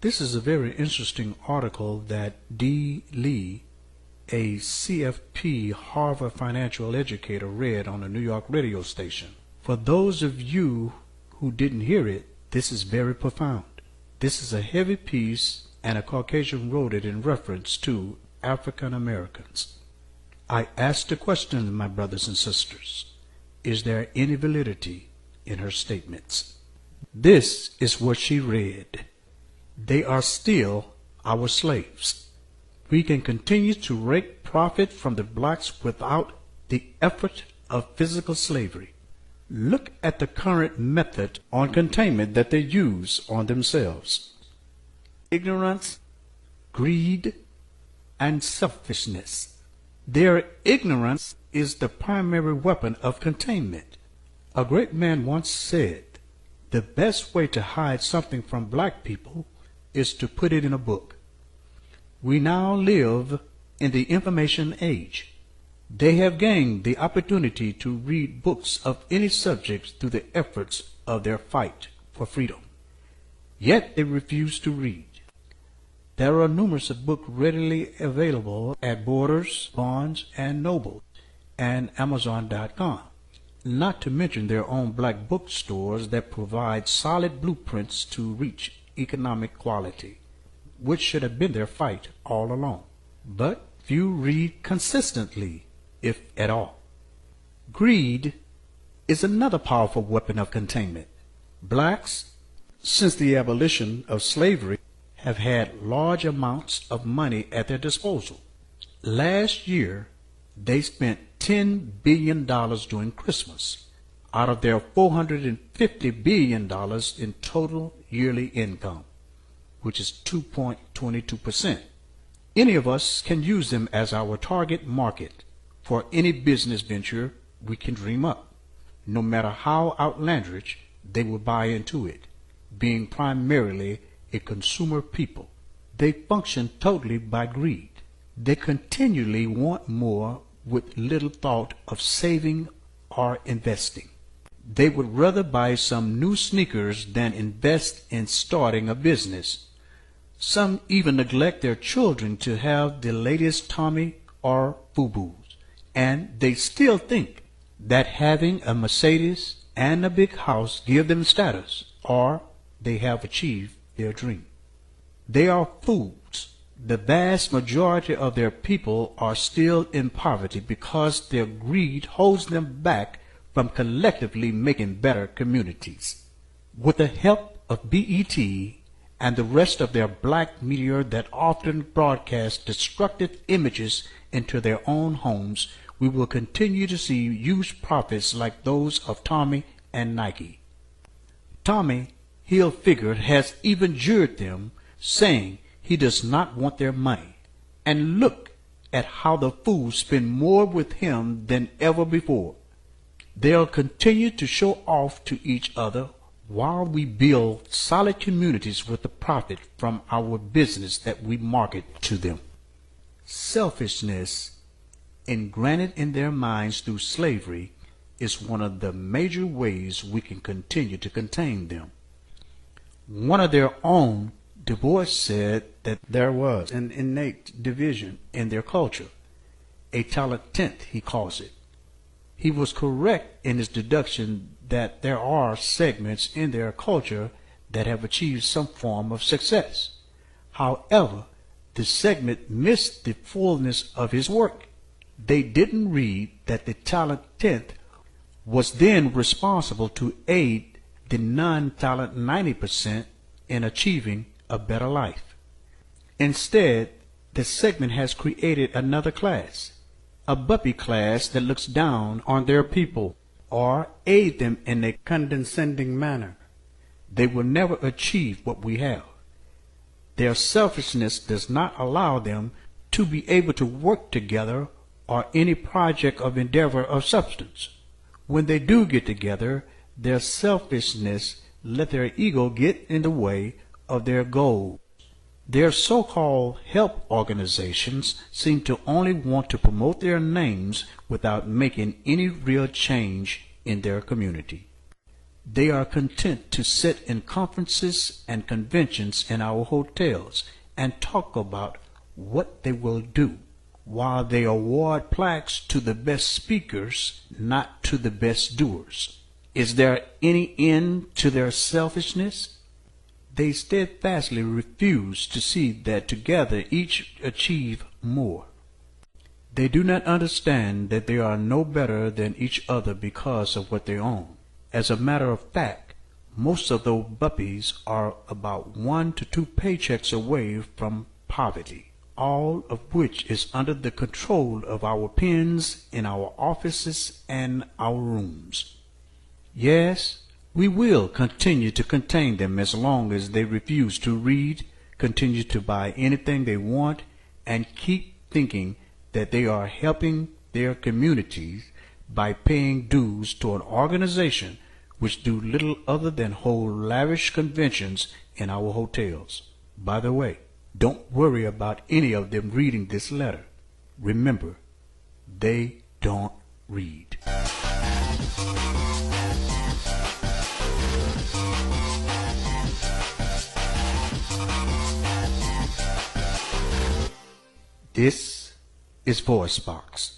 This is a very interesting article that D. Lee, a CFP Harvard financial educator, read on a New York radio station. For those of you who didn't hear it, this is very profound. This is a heavy piece, and a Caucasian wrote it in reference to African Americans. I asked the question, my brothers and sisters, is there any validity in her statements? This is what she read. They are still our slaves. We can continue to rake profit from the blacks without the effort of physical slavery. Look at the current method on containment that they use on themselves. Ignorance, greed, and selfishness. Their ignorance is the primary weapon of containment. A great man once said, the best way to hide something from black people is to put it in a book. We now live in the information age. They have gained the opportunity to read books of any subject through the efforts of their fight for freedom. Yet they refuse to read. There are numerous books readily available at Borders, Barnes and Noble, and Amazon.com, not to mention their own black bookstores that provide solid blueprints to reach economic equality, which should have been their fight all along. But few read consistently, if at all. Greed is another powerful weapon of containment. Blacks, since the abolition of slavery, have had large amounts of money at their disposal. Last year, they spent $10 billion during Christmas out of their $450 billion in total yearly income, which is 2.22%. Any of us can use them as our target market for any business venture we can dream up, no matter how outlandish they will buy into it, being primarily a consumer people. They function totally by greed. They continually want more with little thought of saving or investing. They would rather buy some new sneakers than invest in starting a business. Some even neglect their children to have the latest Tommy or FUBUs, and they still think that having a Mercedes and a big house give them status, or they have achieved their dream. They are fools. The vast majority of their people are still in poverty because their greed holds them back from collectively making better communities. With the help of BET and the rest of their black media that often broadcast destructive images into their own homes, we will continue to see huge profits like those of Tommy and Nike. Tommy Hilfiger has even jeered them, saying he does not want their money. And look at how the fools spend more with him than ever before. They'll continue to show off to each other while we build solid communities with the profit from our business that we market to them. Selfishness, ingranted in their minds through slavery, is one of the major ways we can continue to contain them. One of their own, Du Bois, said that there was an innate division in their culture, a talent tent, he calls it. He was correct in his deduction that there are segments in their culture that have achieved some form of success. However, the segment missed the fullness of his work. They didn't read that the talent tenth was then responsible to aid the non-talent 90% in achieving a better life. Instead, the segment has created another class, a bumpy class that looks down on their people or aid them in a condescending manner. They will never achieve what we have. Their selfishness does not allow them to be able to work together or any project of endeavor of substance. When they do get together, their selfishness let their ego get in the way of their goal. Their so-called help organizations seem to only want to promote their names without making any real change in their community. They are content to sit in conferences and conventions in our hotels and talk about what they will do, while they award plaques to the best speakers, not to the best doers. Is there any end to their selfishness? They steadfastly refuse to see that together each achieve more. They do not understand that they are no better than each other because of what they own. As a matter of fact, most of those buppies are about 1 to 2 paychecks away from poverty, all of which is under the control of our pens in our offices and our rooms. Yes, we will continue to contain them as long as they refuse to read, continue to buy anything they want, and keep thinking that they are helping their communities by paying dues to an organization which do little other than hold lavish conventions in our hotels. By the way, don't worry about any of them reading this letter. Remember, they don't read. This is VoiceBox.